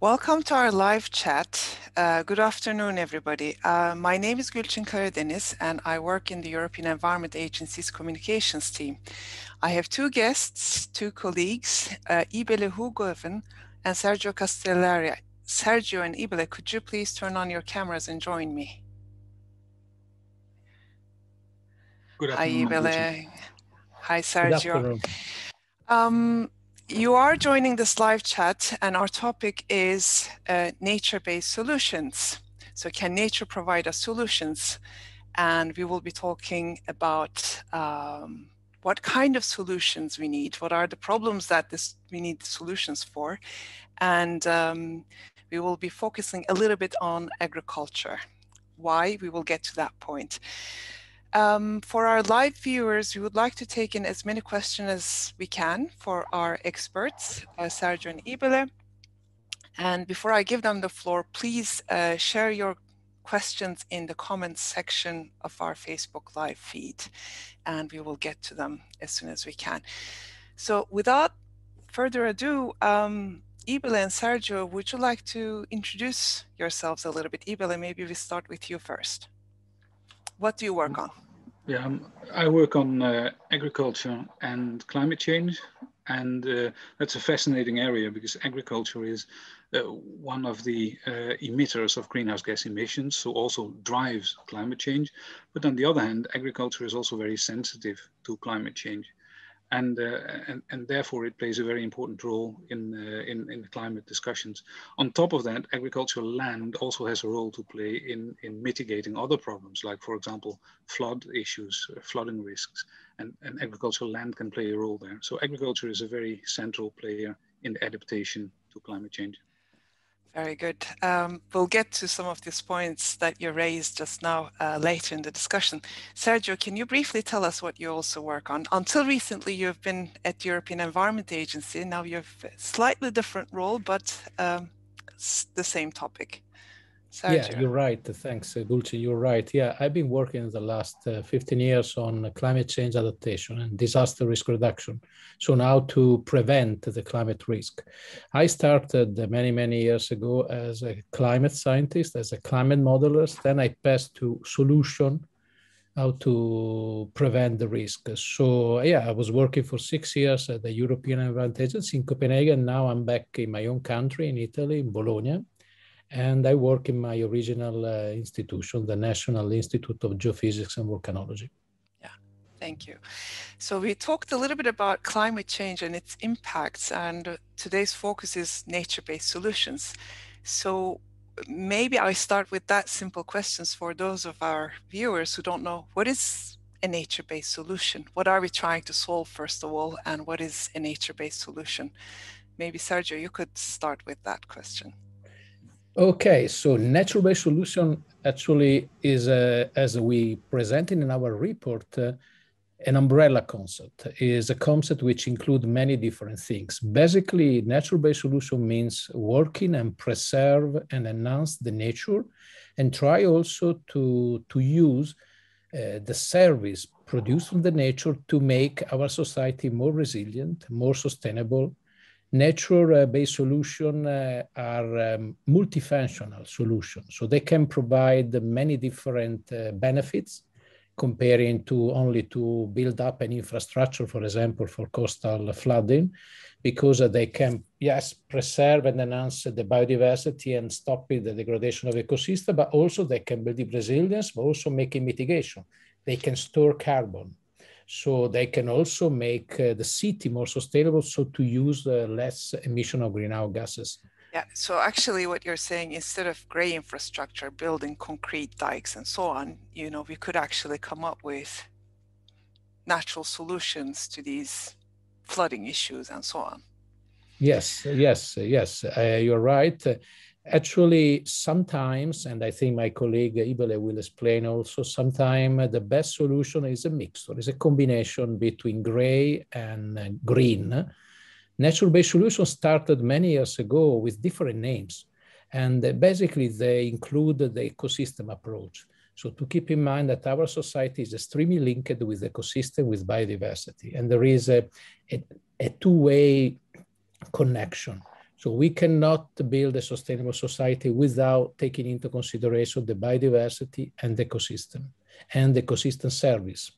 Welcome to our live chat. Good afternoon, everybody. My name is Gülçin Karadeniz, and I work in the European Environment Agency's communications team. I have two guests, two colleagues, Ybele Hoogeveen and Sergio Castellari. Sergio and Ybele, could you please turn on your cameras and join me? Good afternoon. Hi, Ybele. Hi, Sergio. Good afternoon. You are joining this live chat, and our topic is nature-based solutions. So can nature provide us solutions? And we will be talking about what kind of solutions we need, what are the problems that we need solutions for, and we will be focusing a little bit on agriculture. Why? We will get to that point. For our live viewers, we would like to take in as many questions as we can for our experts, Sergio and Ybele. And before I give them the floor, please share your questions in the comments section of our Facebook live feed, and we will get to them as soon as we can. So without further ado, Ybele and Sergio, would you like to introduce yourselves a little bit? Ybele, maybe we start with you first. What do you work on? Yeah, I work on agriculture and climate change, and that's a fascinating area because agriculture is one of the emitters of greenhouse gas emissions, so also drives climate change. But on the other hand, agriculture is also very sensitive to climate change. And therefore it plays a very important role in the climate discussions. On top of that, agricultural land also has a role to play in mitigating other problems, like, for example, flood issues, flooding risks, and agricultural land can play a role there. So agriculture is a very central player in the adaptation to climate change. Very good. We'll get to some of these points that you raised just now later in the discussion. Sergio, can you briefly tell us what you also work on? Until recently, you've been at the European Environment Agency. Now you have a slightly different role, but the same topic. Sergio. Yeah, you're right. Thanks, Gülçin. You're right. Yeah, I've been working the last 15 years on climate change adaptation and disaster risk reduction. So now to prevent the climate risk. I started many years ago as a climate scientist, as a climate modeler. Then I passed to solution, how to prevent the risk. So yeah, I was working for 6 years at the European Environment Agency in Copenhagen. Now I'm back in my own country, in Italy, in Bologna. And I work in my original institution, the National Institute of Geophysics and Volcanology. Yeah, thank you. So we talked a little bit about climate change and its impacts, and today's focus is nature-based solutions. So maybe I start with that simple questions for those of our viewers who don't know, what is a nature-based solution? What are we trying to solve, first of all, and what is a nature-based solution? Maybe Sergio, you could start with that question. Okay, so nature-based solution actually is, as we presented in our report, an umbrella concept. It is a concept which includes many different things. Basically, nature-based solution means working and preserve and enhance the nature, and try also to use the service produced from the nature to make our society more resilient, more sustainable. Nature-based solutions are multifunctional solutions, so they can provide many different benefits comparing to only to build up an infrastructure, for example, for coastal flooding, because they can, yes, preserve and enhance the biodiversity and stop the degradation of ecosystem, but also they can build resilience, but also making mitigation. They can store carbon. So they can also make the city more sustainable, so to use less emission of greenhouse gases. Yeah, so actually what you're saying, instead of gray infrastructure, building concrete dikes and so on, you know, we could actually come up with natural solutions to these flooding issues and so on. Yes, you're right. Actually, sometimes, and I think my colleague Ybele will explain also, sometimes the best solution is a mixture, is a combination between gray and green. Nature-based solutions started many years ago with different names, and basically they include the ecosystem approach. So to keep in mind that our society is extremely linked with ecosystem, with biodiversity, and there is a two-way connection. So we cannot build a sustainable society without taking into consideration the biodiversity and ecosystem service.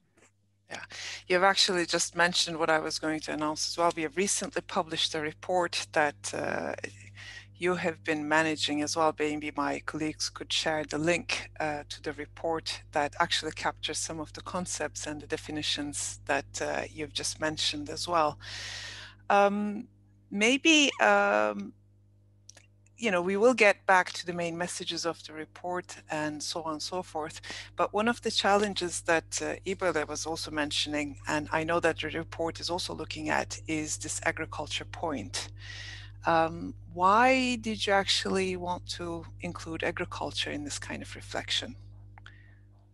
Yeah, you've actually just mentioned what I was going to announce as well. We have recently published a report that you have been managing as well. Maybe my colleagues could share the link to the report that actually captures some of the concepts and the definitions that you've just mentioned as well. Maybe you know, we will get back to the main messages of the report and so on and so forth. But one of the challenges that Ybele was also mentioning, and I know that the report is also looking at, is this agriculture point. Why did you actually want to include agriculture in this kind of reflection?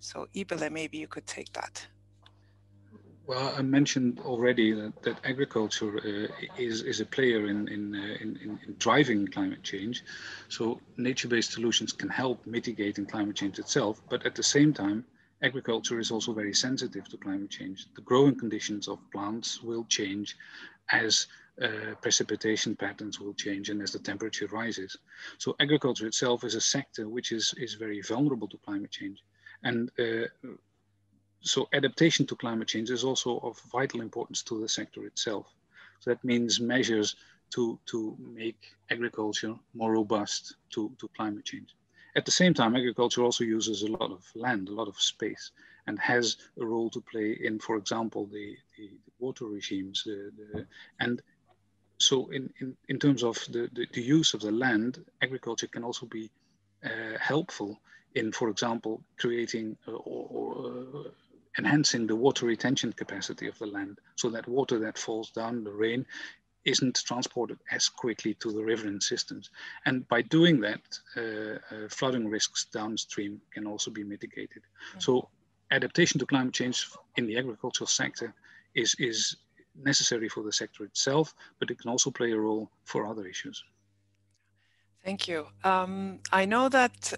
So Ybele, maybe you could take that. Well, I mentioned already that agriculture is a player in driving climate change. So nature-based solutions can help mitigating climate change itself, but at the same time, agriculture is also very sensitive to climate change. The growing conditions of plants will change as precipitation patterns will change and as the temperature rises. So agriculture itself is a sector which is very vulnerable to climate change. And so adaptation to climate change is also of vital importance to the sector itself. So that means measures to make agriculture more robust to climate change. At the same time, agriculture also uses a lot of land, a lot of space, and has a role to play in, for example, the water regimes. And so in terms of the use of the land, agriculture can also be helpful in, for example, creating or enhancing the water retention capacity of the land, so that water that falls down, the rain, isn't transported as quickly to the riverine systems. And by doing that, flooding risks downstream can also be mitigated. So adaptation to climate change in the agricultural sector is necessary for the sector itself, but it can also play a role for other issues. Thank you. I know that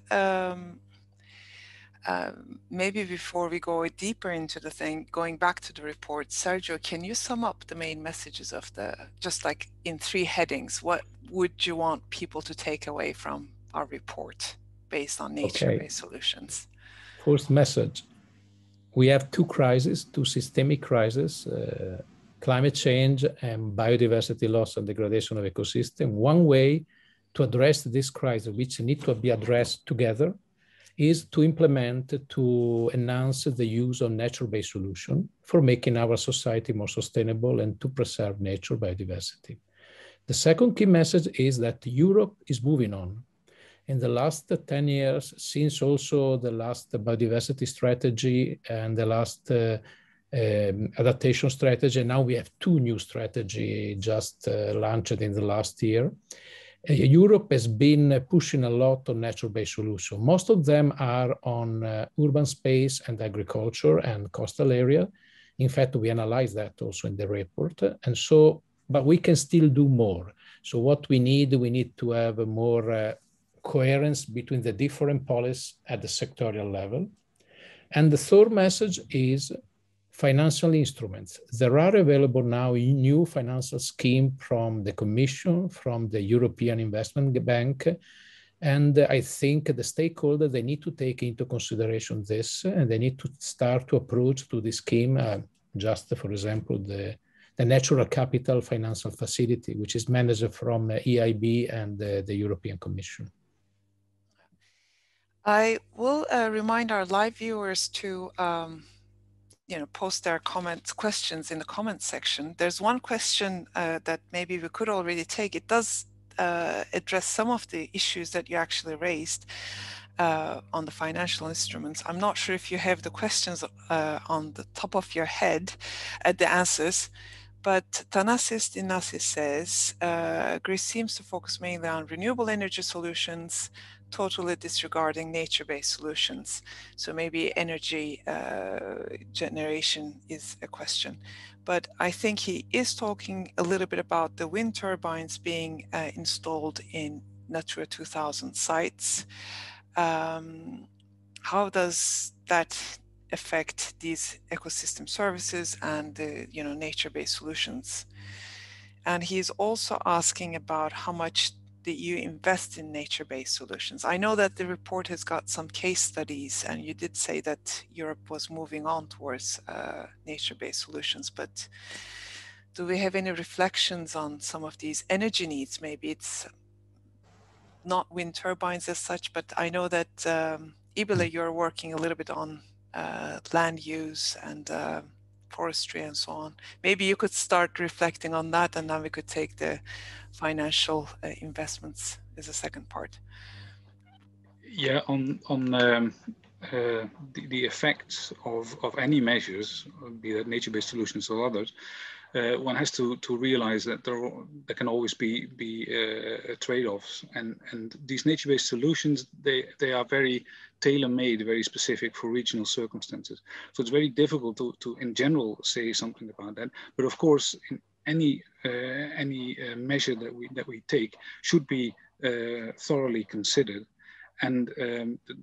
maybe before we go deeper into the thing, going back to the report, Sergio, can you sum up the main messages of just like in 3 headings? What would you want people to take away from our report based on nature-based solutions? First message, we have 2 crises, 2 systemic crises, climate change and biodiversity loss and degradation of ecosystem. One way to address this crisis, which need to be addressed together, is to implement, to enhance the use of nature-based solutions for making our society more sustainable and to preserve nature biodiversity. The second key message is that Europe is moving on. In the last 10 years, since also the last biodiversity strategy and the last adaptation strategy, now we have 2 new strategies just launched in the last year. Europe has been pushing a lot on nature-based solutions. Most of them are on urban space and agriculture and coastal area. In fact, we analyze that also in the report. And so, but we can still do more. So what we need to have a more coherence between the different policies at the sectorial level. And the third message is financial instruments. There are available now new financial schemes from the Commission, from the European Investment Bank, and I think the stakeholders, they need to take into consideration this, and they need to start to approach to this scheme, just for example, the Natural Capital Financial Facility, which is managed from EIB and the European Commission. I will remind our live viewers to post their questions in the comment section. There's one question that maybe we could already take. It does address some of the issues that you actually raised on the financial instruments. I'm not sure if you have the questions on the top of your head at the answers, but Thanasis Dinasis says, Greece seems to focus mainly on renewable energy solutions, totally disregarding nature-based solutions. So maybe energy generation is a question. But I think he is talking a little bit about the wind turbines being installed in Natura 2000 sites. How does that affect these ecosystem services and the nature-based solutions? And he's also asking about how much the EU invest in nature-based solutions. I know that the report has got some case studies, and you did say that Europe was moving on towards nature-based solutions, but do we have any reflections on some of these energy needs? Maybe it's not wind turbines as such, but I know that Ybele, you're working a little bit on land use and forestry and so on. Maybe you could start reflecting on that, and then we could take the financial investments as a second part. Yeah, on the effects of any measures, be that nature-based solutions or others, one has to realize that there can always be trade-offs, and these nature-based solutions, they are very tailor-made, very specific for regional circumstances. So it's very difficult to in general say something about that. But of course, in any measure that we take should be thoroughly considered. And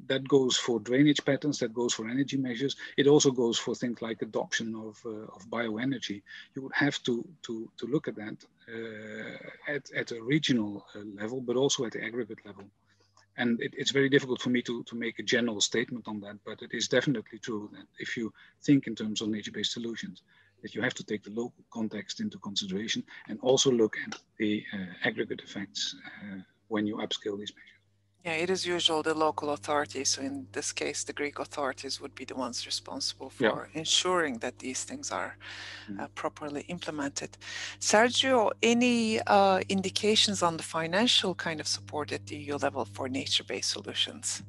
that goes for drainage patterns, that goes for energy measures. It also goes for things like adoption of bioenergy. You would have to look at that at a regional level, but also at the aggregate level. And it's very difficult for me to make a general statement on that, but it is definitely true that if you think in terms of nature-based solutions, that you have to take the local context into consideration and also look at the aggregate effects when you upscale these measures. Yeah, it is usual the local authorities. So in this case, the Greek authorities would be the ones responsible for ensuring that these things are properly implemented. Sergio, any indications on the financial kind of support at the EU level for nature-based solutions?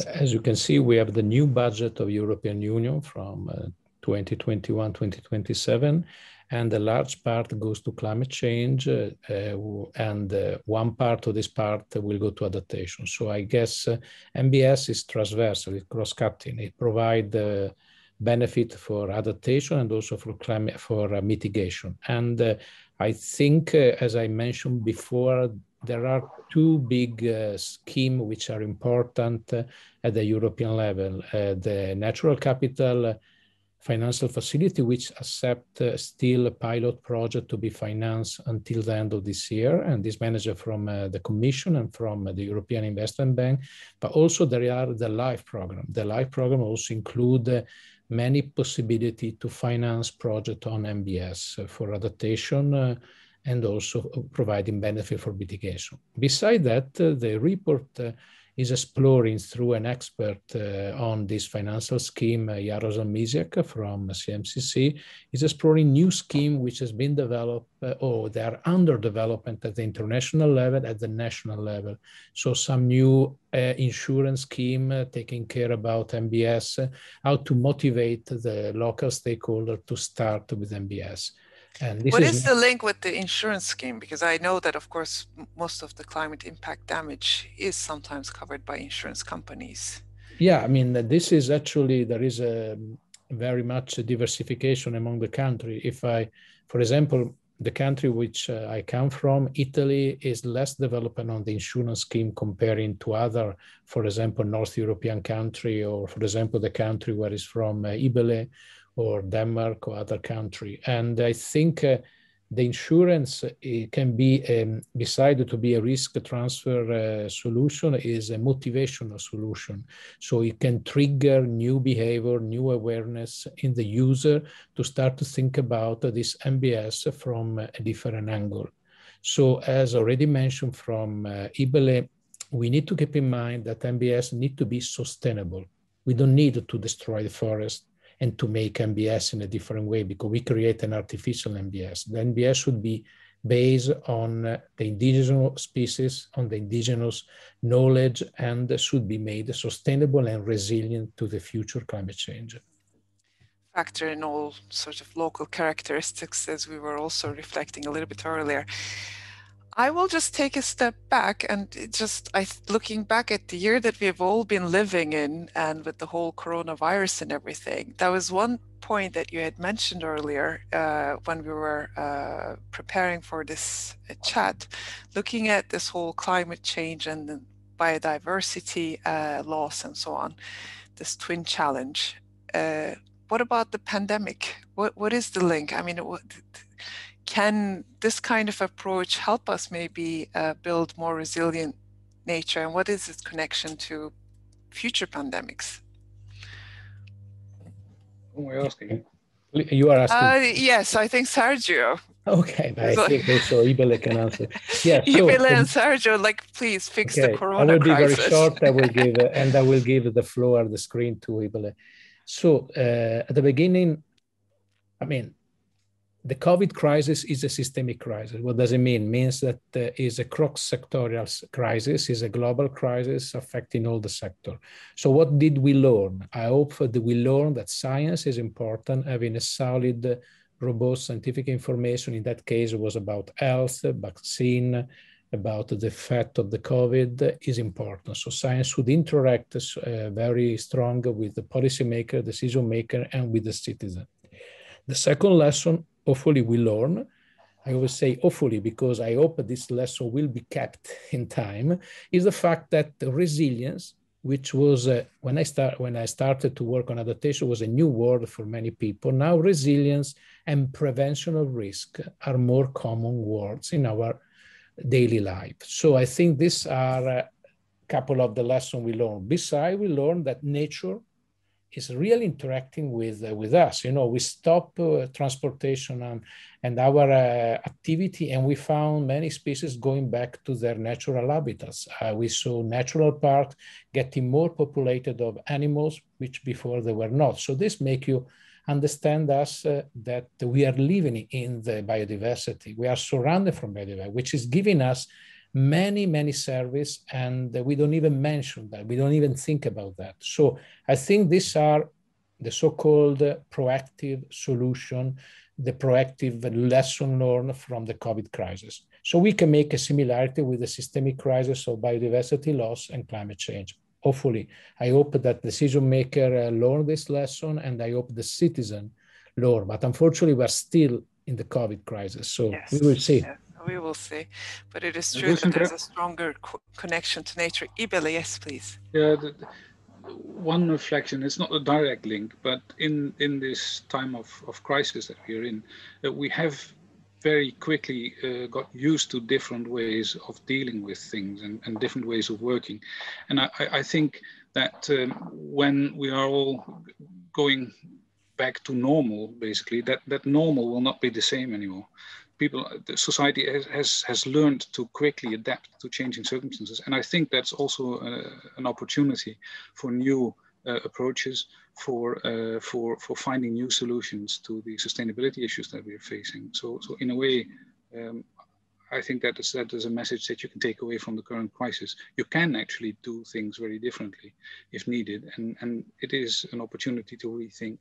As you can see, we have the new budget of European Union from 2021-2027, and a large part goes to climate change, and one part of this part will go to adaptation. So I guess NBS is transversal, it's cross-cutting. It provides benefit for adaptation and also for climate, for mitigation. And I think, as I mentioned before, there are two big schemes which are important at the European level. The natural capital financial facility, which accept still a pilot project to be financed until the end of this year, and is managed from the Commission and from the European Investment Bank. But also there are the LIFE program. The LIFE program also include many possibility to finance project on NBS for adaptation and also providing benefit for mitigation. Beside that, the report is exploring through an expert on this financial scheme, Jaroslav Misiak from CMCC, is exploring new scheme which has been developed or they are under development at the international level, at the national level. So some new insurance scheme taking care about NBS, how to motivate the local stakeholder to start with NBS. And this what is the link with the insurance scheme? Because I know that, of course, most of the climate impact damage is sometimes covered by insurance companies. Yeah, I mean, this is actually, there is a very much a diversification among the country. If I, for example, the country which I come from, Italy, is less developed on the insurance scheme comparing to other, for example, North European country, or for example, the country where is from Ybele, or Denmark or other country. And I think the insurance can be, decided to be a risk transfer solution, is a motivational solution. So it can trigger new behavior, new awareness in the user to start to think about this NBS from a different angle. So as already mentioned from Ybele, we need to keep in mind that NBS need to be sustainable. We don't need to destroy the forest and to make NBS in a different way, because we create an artificial NBS. The NBS should be based on the indigenous species, on the indigenous knowledge, and should be made sustainable and resilient to the future climate change. Factor in all sorts of local characteristics, as we were also reflecting a little bit earlier. I will just take a step back and just looking back at the year that we have all been living in, and with the whole coronavirus and everything, that was one point that you had mentioned earlier when we were preparing for this chat, looking at this whole climate change and the biodiversity loss and so on, this twin challenge. What about the pandemic? What is the link? I mean, can this kind of approach help us maybe build more resilient nature? And what is its connection to future pandemics? Who am I asking? You are asking. Yes, I think Sergio. Okay, but I think also Ybele can answer. Yeah, so Ybele and Sergio, like, please fix the corona I will be crisis. very short. I will give and I will give the floor, the screen to Ybele. So at the beginning, I mean, the COVID crisis is a systemic crisis. What does it mean? It means that it's a cross-sectorial crisis, is a global crisis affecting all the sector. So what did we learn? I hope that we learned that science is important, having a solid, robust scientific information. In that case, it was about health, vaccine, about the effect of the COVID is important. So science should interact very strong with the policymaker, decision maker, and with the citizen. The second lesson, hopefully we learn, I always say hopefully because I hope this lesson will be kept in time, is the fact that the resilience, which was when I started to work on adaptation, was a new word for many people. Now resilience and prevention of risk are more common words in our daily life. So I think these are a couple of the lessons we learned. Besides, we learned that nature is really interacting with us. You know, we stop transportation and our activity, and we found many species going back to their natural habitats. We saw natural parks getting more populated of animals, which before they were not. So this makes you understand us that we are living in the biodiversity. We are surrounded from biodiversity, which is giving us many service, and we don't even mention that. We don't even think about that. So I think these are the so-called proactive solution, the proactive lesson learned from the COVID crisis. So we can make a similarity with the systemic crisis of biodiversity loss and climate change. Hopefully, I hope that decision maker learn this lesson, and I hope the citizen learn. But unfortunately, we're still in the COVID crisis. So yes, we will see. Yes, we will see. But it is true that there's a stronger connection to nature. Ybele, yes, please. Yeah, one reflection, it's not a direct link, but in this time of crisis that we're in, we have very quickly got used to different ways of dealing with things and different ways of working. And I think that when we are all going back to normal, basically, that normal will not be the same anymore. The society has learned to quickly adapt to changing circumstances. And I think that's also an opportunity for new approaches, for finding new solutions to the sustainability issues that we're facing. So in a way, I think that is a message that you can take away from the current crisis. You can actually do things very differently if needed, and it is an opportunity to rethink.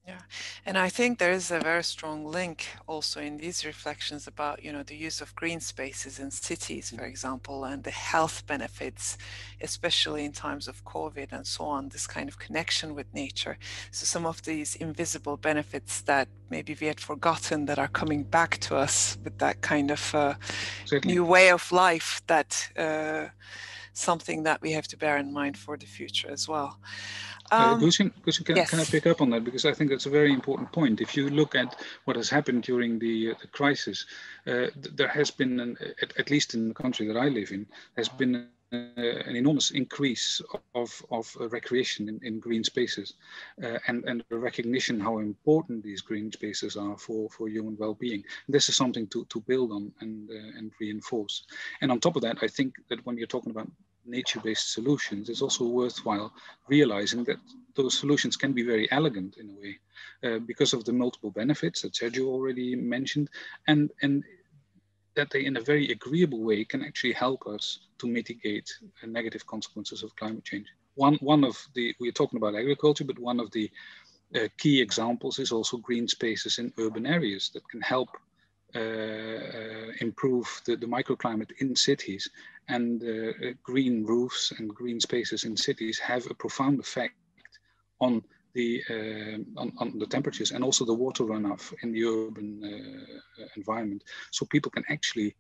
Yeah, and I think there is a very strong link also in these reflections about, you know, the use of green spaces in cities, for example, and the health benefits, especially in times of COVID and so on, this kind of connection with nature. So some of these invisible benefits that maybe we had forgotten that are coming back to us with that kind of new way of life, that something that we have to bear in mind for the future as well. Guushin, yes. Can I pick up on that? Because I think that's a very important point. If you look at what has happened during the crisis, there has been, at least in the country that I live in, has been an enormous increase of recreation in green spaces, and the recognition how important these green spaces are for human well-being. This is something to build on and reinforce. And on top of that, I think that when you're talking about nature-based solutions, it's also worthwhile realizing that those solutions can be very elegant in a way, because of the multiple benefits that Sergio already mentioned, and that they in a very agreeable way can actually help us to mitigate negative consequences of climate change. One of the, we're talking about agriculture, but one of the key examples is also green spaces in urban areas that can help improve the microclimate in cities, and green roofs and green spaces in cities have a profound effect on the temperatures and also the water runoff in the urban environment. So people can actually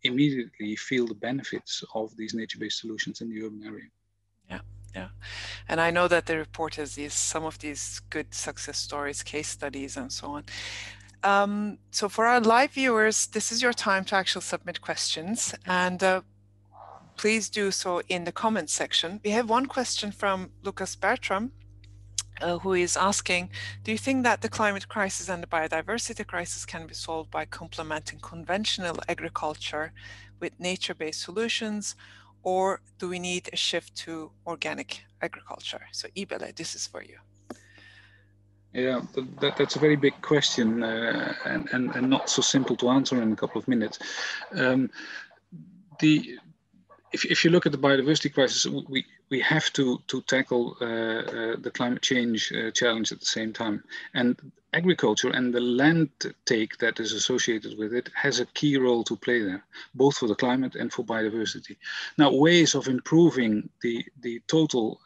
immediately feel the benefits of these nature-based solutions in the urban area. Yeah, and I know that the report has some of these good success stories, case studies, and so on. So for our live viewers, this is your time to actually submit questions, and please do so in the comments section. We have one question from Lucas Bertram, who is asking, do you think that the climate crisis and the biodiversity crisis can be solved by complementing conventional agriculture with nature-based solutions, or do we need a shift to organic agriculture? So Ybele, this is for you. Yeah, that's a very big question and not so simple to answer in a couple of minutes. If you look at the biodiversity crisis, we have to tackle the climate change challenge at the same time. And agriculture and the land take that is associated with it has a key role to play there, both for the climate and for biodiversity. Now, ways of improving the total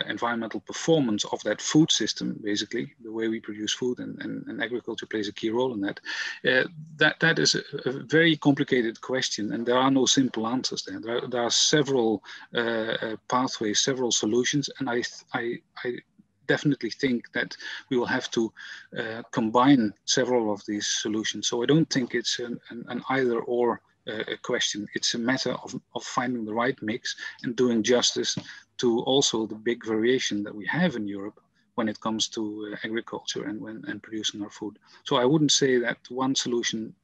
environmental performance of that food system, basically, the way we produce food, and agriculture plays a key role in that, that is a very complicated question, and there are no simple answers there. There are several pathways, several solutions, and I definitely think that we will have to combine several of these solutions. So I don't think it's an either or question. It's a matter of finding the right mix and doing justice to also the big variation that we have in Europe when it comes to agriculture and producing our food. So I wouldn't say that one solution,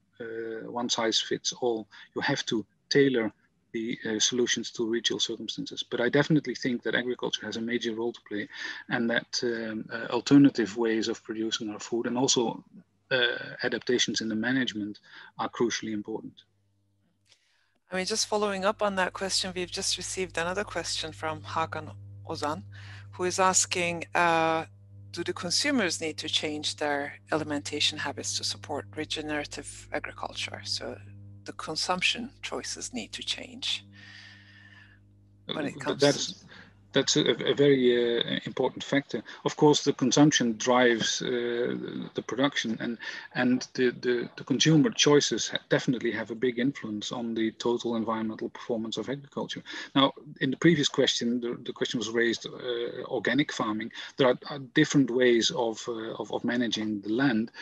one size fits all. You have to tailor the solutions to regional circumstances. But I definitely think that agriculture has a major role to play, and that alternative ways of producing our food and also adaptations in the management are crucially important. I mean, just following up on that question, we've just received another question from Hakan Ozan, who is asking, do the consumers need to change their alimentation habits to support regenerative agriculture? So the consumption choices need to change when it comes That's a very important factor. Of course, the consumption drives the production, and the consumer choices definitely have a big influence on the total environmental performance of agriculture. Now, in the previous question, the question was raised, organic farming. There are different ways of managing the land.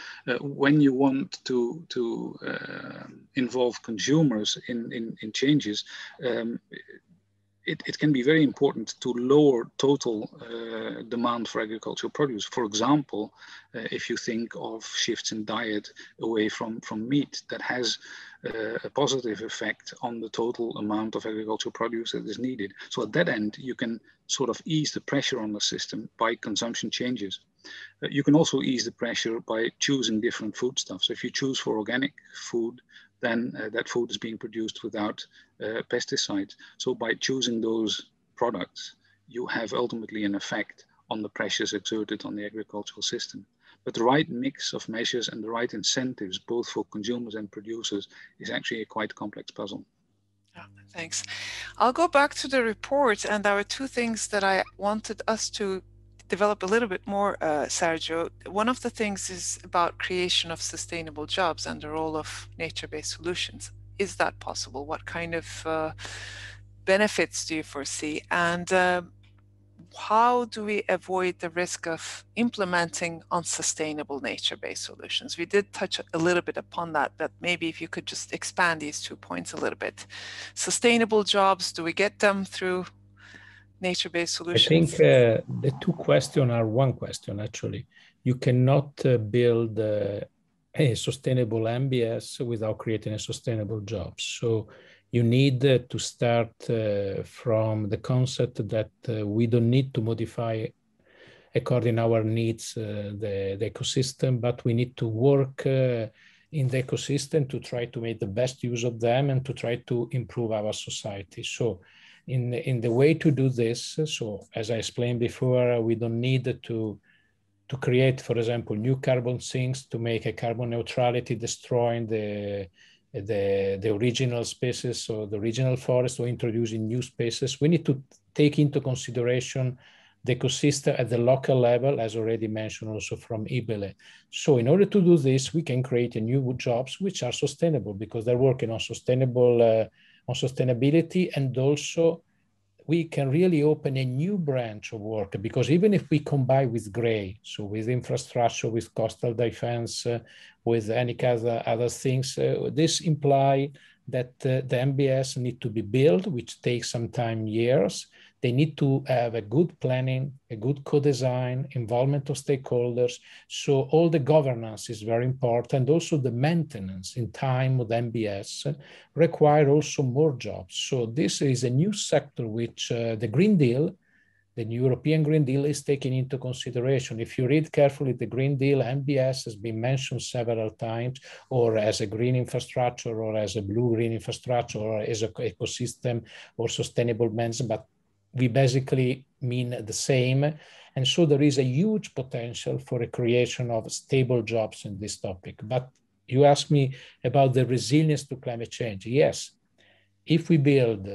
When you want to involve consumers in changes, it can be very important to lower total demand for agricultural produce. For example, if you think of shifts in diet away from meat, that has a positive effect on the total amount of agricultural produce that is needed. So at that end, you can sort of ease the pressure on the system by consumption changes. You can also ease the pressure by choosing different foodstuffs. So if you choose for organic food, then that food is being produced without pesticides. So by choosing those products, you have ultimately an effect on the pressures exerted on the agricultural system. But the right mix of measures and the right incentives, both for consumers and producers, is actually a quite complex puzzle. Yeah, thanks. I'll go back to the report, and there were two things that I wanted us to develop a little bit more, Sergio. One of the things is about creation of sustainable jobs and the role of nature-based solutions. Is that possible? What kind of benefits do you foresee? And how do we avoid the risk of implementing unsustainable nature-based solutions? We did touch a little bit upon that, but maybe if you could just expand these 2 points a little bit. Sustainable jobs, do we get them through nature-based solutions? I think the two questions are one question, actually. You cannot build a sustainable MBS without creating a sustainable job. So you need to start from the concept that we don't need to modify according to our needs the ecosystem, but we need to work in the ecosystem to try to make the best use of them and to try to improve our society. So in the way to do this, so as I explained before, we don't need to create, for example, new carbon sinks to make a carbon neutrality, destroying the original species or the original forest, or introducing new species. We need to take into consideration the ecosystem at the local level, as already mentioned also from Ybele. So in order to do this, we can create new jobs which are sustainable, because they're working on sustainable on sustainability, and also we can really open a new branch of work, because even if we combine with gray, so with infrastructure, with coastal defense, with any other things, this implies that the MBS need to be built, which takes some time, years. They need to have a good planning, a good co-design, involvement of stakeholders. So all the governance is very important. Also the maintenance in time of the MBS require also more jobs. So this is a new sector which the Green Deal, the new European Green Deal, is taking into consideration. If you read carefully the Green Deal, MBS has been mentioned several times, or as a green infrastructure, or as a blue-green infrastructure, or as an ecosystem or sustainable management, but we basically mean the same. And so there is a huge potential for a creation of stable jobs in this topic. But you asked me about the resilience to climate change. Yes, if we build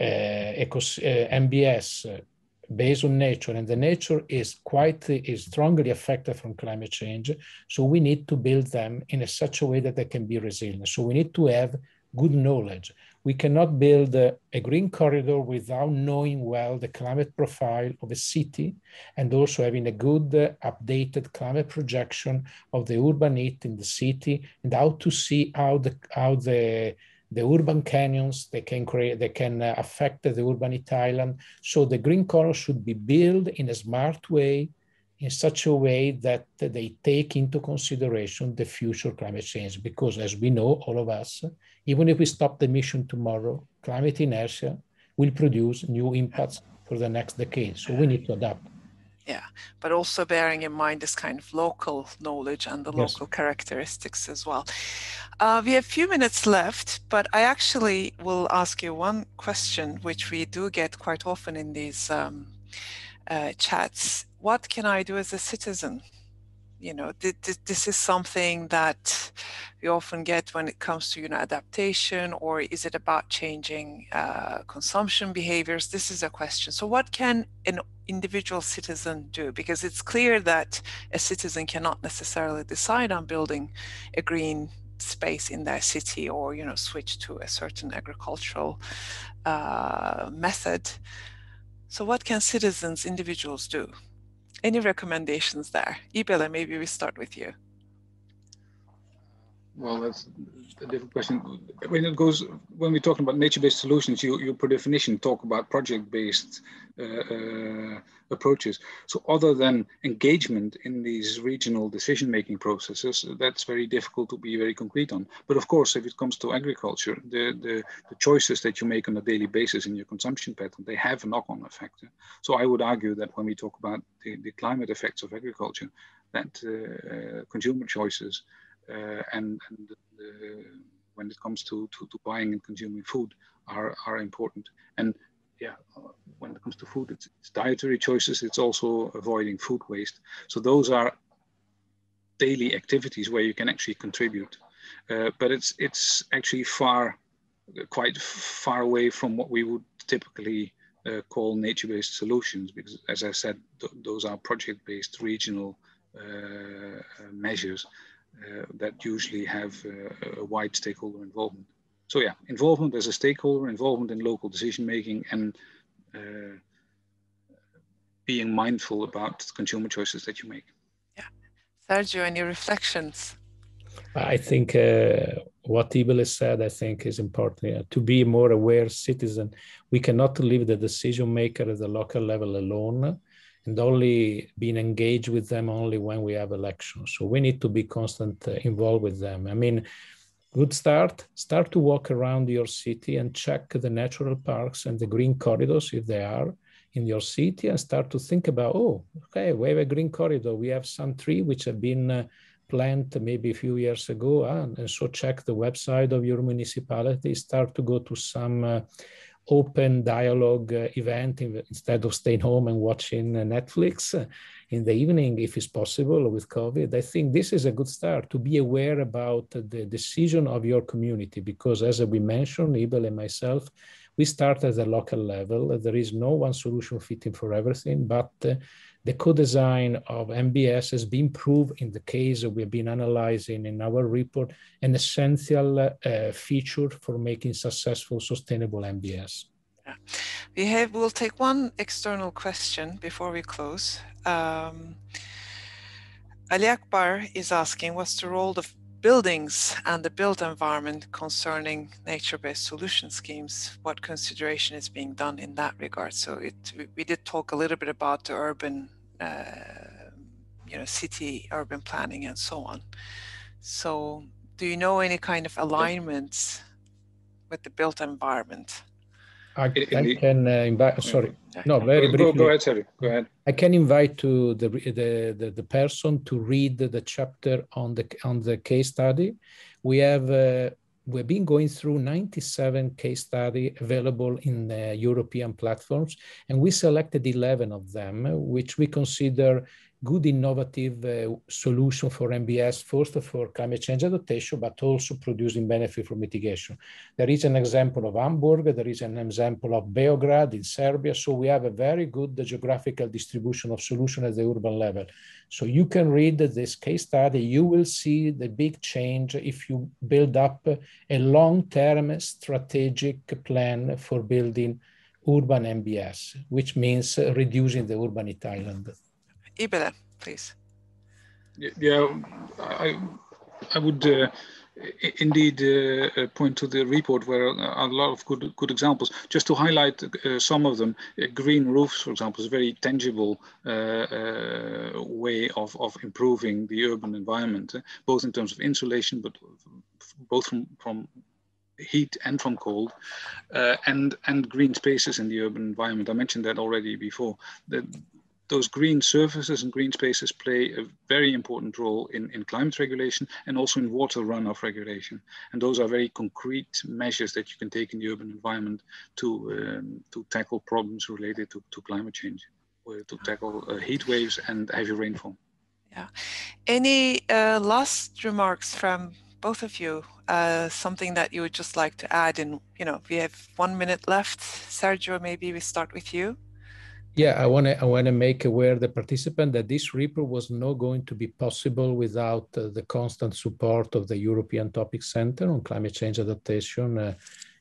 MBS based on nature, and the nature is strongly affected from climate change, so we need to build them in such a way that they can be resilient. So we need to have good knowledge. We cannot build a green corridor without knowing well the climate profile of a city, and also having a good updated climate projection of the urban heat in the city, and how to see how the urban canyons, they can affect the urban heat island. So the green corridor should be built in a smart way, in such a way that they take into consideration the future climate change. Because as we know, all of us, even if we stop the emission tomorrow, climate inertia will produce new impacts for the next decade. So we need to adapt. Yeah, but also bearing in mind this kind of local knowledge and the local characteristics as well. We have a few minutes left, but I actually will ask you one question, which we do get quite often in these chats. What can I do as a citizen? You know, this is something that we often get when it comes to, adaptation, or is it about changing consumption behaviors? This is a question. So what can an individual citizen do? Because it's clear that a citizen cannot necessarily decide on building a green space in their city, or, switch to a certain agricultural method. So what can citizens, individuals do? Any recommendations there? Ybele, maybe we start with you. Well, that's a different question. When we're talking about nature-based solutions, you per definition talk about project-based approaches. So other than engagement in these regional decision-making processes, that's very difficult to be very concrete on. But of course, if it comes to agriculture, the choices that you make on a daily basis in your consumption pattern, they have a knock-on effect. So I would argue that when we talk about the climate effects of agriculture, that consumer choices when it comes to buying and consuming food are important. And yeah, when it comes to food, it's dietary choices. It's also avoiding food waste. So those are daily activities where you can actually contribute. But it's actually quite far away from what we would typically call nature-based solutions, because as I said, those are project-based regional measures that usually have a wide stakeholder involvement. So yeah, involvement as a stakeholder, involvement in local decision-making, and being mindful about consumer choices that you make. Yeah. Sergio, any reflections? I think what Ybele said, I think, is important. To be a more aware citizen, we cannot leave the decision maker at the local level alone, and only being engaged with them only when we have elections. So we need to be constantly involved with them. I mean, good start to walk around your city and check the natural parks and the green corridors, if they are in your city, and start to think about, oh, okay, we have a green corridor. We have some trees which have been planted maybe a few years ago. And so check the website of your municipality, start to go to some open dialogue event instead of staying home and watching Netflix in the evening, if it's possible, with COVID. I think this is a good start to be aware about the decision of your community, because as we mentioned, Ybele and myself, we start at the local level. There is no one solution fitting for everything, but the co-design of MBS has been proved in the case we've been analyzing in our report, an essential feature for making successful, sustainable MBS. Yeah. We'll take one external question before we close. Ali Akbar is asking, what's the role of buildings and the built environment concerning nature-based solution schemes? What consideration is being done in that regard? So we did talk a little bit about the urban, city urban planning and so on. So do you know any kind of alignments with the built environment? I can invite. Sorry, no, very briefly. Go ahead, Sergio. Go ahead. I can invite to the person to read the chapter on the case study. We've been going through 97 case studies available in European platforms, and we selected 11 of them, which we consider good innovative solution for NBS, first for climate change adaptation, but also producing benefit for mitigation. There is an example of Hamburg, there is an example of Beograd in Serbia. So we have a very good geographical distribution of solution at the urban level. So you can read this case study, you will see the big change if you build up a long-term strategic plan for building urban NBS, which means reducing the urbanity island. Ybele, please. Yeah, I would indeed point to the report where are a lot of good examples. Just to highlight some of them, green roofs, for example, is a very tangible way of improving the urban environment, both in terms of insulation, but both from heat and from cold, and green spaces in the urban environment. I mentioned that already before. Those green surfaces and green spaces play a very important role in climate regulation and also in water runoff regulation. And those are very concrete measures that you can take in the urban environment to tackle problems related to climate change, or to tackle heat waves and heavy rainfall. Yeah. Any last remarks from both of you? Something that you would just like to add in, we have 1 minute left. Sergio, maybe we start with you. Yeah, I want to make aware the participant that this report was not going to be possible without the constant support of the European Topic Center on Climate Change Adaptation,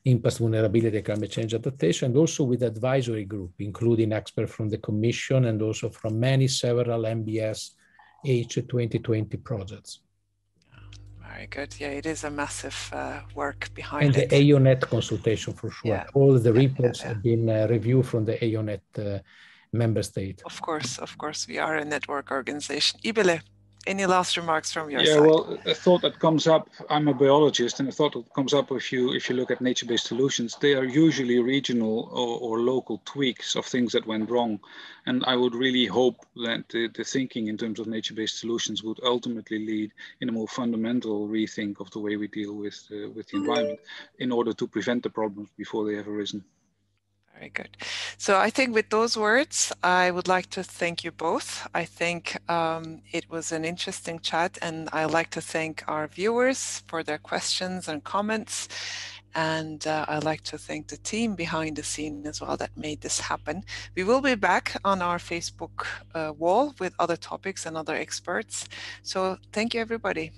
Impact, Vulnerability, and Climate Change Adaptation, and also with advisory group, including experts from the Commission and also from several NBS H2020 projects. Very good. Yeah, it is a massive work behind it. And the AONET consultation for sure. Yeah. All the reports have been reviewed from the AONET member state. Of course, we are a network organization. Ybele, any last remarks from your side? Yeah, well, a thought that comes up, I'm a biologist, and a thought that comes up if you look at nature-based solutions, they are usually regional or local tweaks of things that went wrong. And I would really hope that the thinking in terms of nature-based solutions would ultimately lead in a more fundamental rethink of the way we deal with the environment in order to prevent the problems before they have arisen. Very good. So I think with those words, I would like to thank you both. I think it was an interesting chat, and I'd like to thank our viewers for their questions and comments. And I'd like to thank the team behind the scene as well that made this happen. We will be back on our Facebook wall with other topics and other experts. So thank you, everybody.